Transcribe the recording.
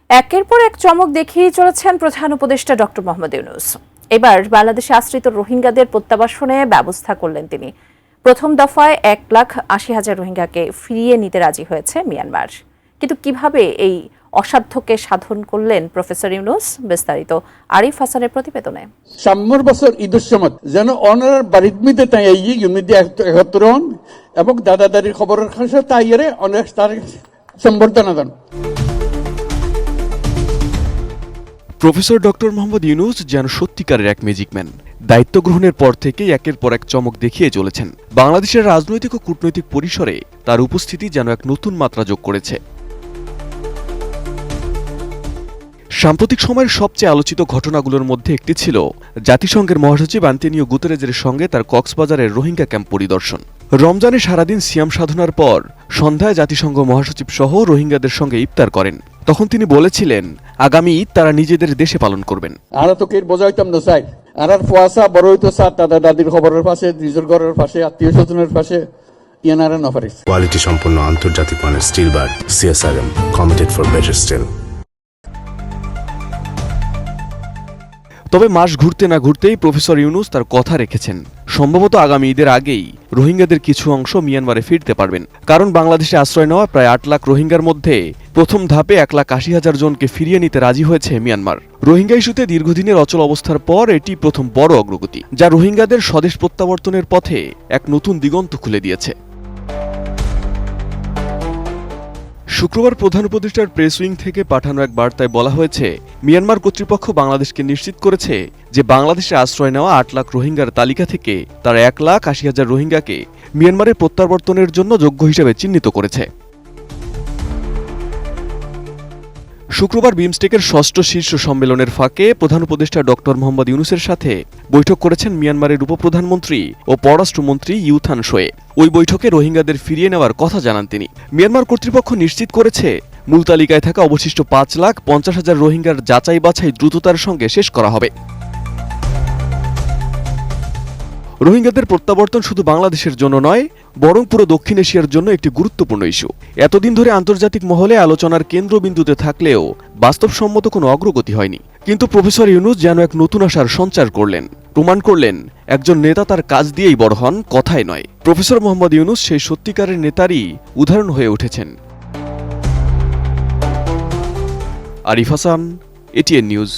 একের পর এক চমক দেখিয়ে চলেছেন প্রধান উপদেষ্টা ডক্টর মোহাম্মদ ইউনূস। এবার বাংলাদেশে আশ্রিত রোহিঙ্গাদের প্রত্যাবাসনে ব্যবস্থা করলেন তিনি। প্রথম দফায় 1,80,000 রোহিঙ্গাকে ফিরিয়ে নিতে রাজি হয়েছে মিয়ানমার। কিন্তু কিভাবে এই অসাধ্যকে সাধন করলেন প্রফেসর ইউনূস? বিস্তারিত আরিফ হাসানের প্রতিবেদনে। সাম্যর বছর ঈদের সময় যেন অনার বাড়ির মধ্যে তাই ইউনিটি একত্র হন এবং দাদা দাদির খবরের কাছে তাই অনেক তার সম্বর্ধনা দেন। প্রফেসর ডক্টর মোহাম্মদ ইউনূস যেন সত্যিকারের এক ম্যাজিকম্যান। দায়িত্ব গ্রহণের পর থেকেই একের পর এক চমক দেখিয়ে চলেছেন। বাংলাদেশের রাজনৈতিক ও কূটনৈতিক পরিসরে তার উপস্থিতি যেন এক নতুন মাত্রা যোগ করেছে। সাম্প্রতিক সময়ের সবচেয়ে আলোচিত ঘটনাগুলোর মধ্যে একটি ছিল জাতিসংঘের মহাসচিব আন্তোনিও গুতেরেজের সঙ্গে তার কক্সবাজারের রোহিঙ্গা ক্যাম্প পরিদর্শন। রমজানে সারাদিন সিয়াম সাধনার পর সন্ধ্যায় জাতিসংঘ মহাসচিব সহ রোহিঙ্গাদের সঙ্গে ইফতার করেন। তখন তিনি বলেছিলেন, আগামী ঈদ তারা নিজেদের দেশে পালন করবেন। আর তো কের বোঝাইতাম না চাই আর ফুয়াশা বড় হইতো স্যার দাদা দাদির খবরের পাশে, নিজের ঘরের পাশে, আত্মীয় স্বজনের পাশে ইয়ানারা নফারিস। কোয়ালিটি সম্পন্ন আন্তর্জাতিক মানের still bar CSRM, committed for better still. তবে মাস ঘুরতে না ঘুরতেই প্রফেসর ইউনূস তার কথা রেখেছেন। সম্ভবত আগামী ঈদের আগেই রোহিঙ্গাদের কিছু অংশ মিয়ানমারে ফিরতে পারবেন। কারণ বাংলাদেশে আশ্রয় নেওয়া প্রায় 8 লাখ রোহিঙ্গার মধ্যে প্রথম ধাপে 1,80,000 জনকে ফিরিয়ে নিতে রাজি হয়েছে মিয়ানমার। রোহিঙ্গা ইস্যুতে দীর্ঘদিনের অচল অবস্থার পর এটি প্রথম বড় অগ্রগতি, যা রোহিঙ্গাদের স্বদেশ প্রত্যাবর্তনের পথে এক নতুন দিগন্ত খুলে দিয়েছে। শুক্রবার প্রধান উপদেষ্টার প্রেস উইং থেকে পাঠানো এক বার্তায় বলা হয়েছে, মিয়ানমার কর্তৃপক্ষ বাংলাদেশকে নিশ্চিত করেছে যে বাংলাদেশে আশ্রয় নেওয়া 8 লাখ রোহিঙ্গার তালিকা থেকে তারা 1,80,000 রোহিঙ্গাকে মিয়ানমারে প্রত্যাবর্তনের জন্য যোগ্য হিসেবে চিহ্নিত করেছে। শুক্রবার বিমস্টেকের 6ষ্ঠ শীর্ষ সম্মেলনের ফাঁকে প্রধান উপদেষ্টা ডক্টর মোহাম্মদ ইউনূসের সাথে বৈঠক করেছেন মিয়ানমারের উপপ্রধানমন্ত্রী ও পররাষ্ট্রমন্ত্রী ইউ থান শোয়ে। ওই বৈঠকে রোহিঙ্গাদের ফিরিয়ে নেওয়ার কথা জানান তিনি। মিয়ানমার কর্তৃপক্ষ নিশ্চিত করেছে, মূল তালিকায় থাকা অবশিষ্ট 5,50,000 রোহিঙ্গার যাচাই বাছাই দ্রুততার সঙ্গে শেষ করা হবে। রোহিঙ্গাদের প্রত্যাবর্তন শুধু বাংলাদেশের জন্য নয়, বরং পুরো দক্ষিণ এশিয়ার জন্য একটি গুরুত্বপূর্ণ ইস্যু। এতদিন ধরে আন্তর্জাতিক মহলে আলোচনার কেন্দ্রবিন্দুতে থাকলেও বাস্তবসম্মত কোনো অগ্রগতি হয়নি। কিন্তু প্রফেসর ইউনূস যেন এক নতুন আশার সঞ্চার করলেন, প্রমাণ করলেন একজন নেতা তার কাজ দিয়েই বড় হন, কথায় নয়। প্রফেসর মোহাম্মদ ইউনূস সেই সত্যিকারের নেতারই উদাহরণ হয়ে উঠেছেন। Arif Hasan, ATN news.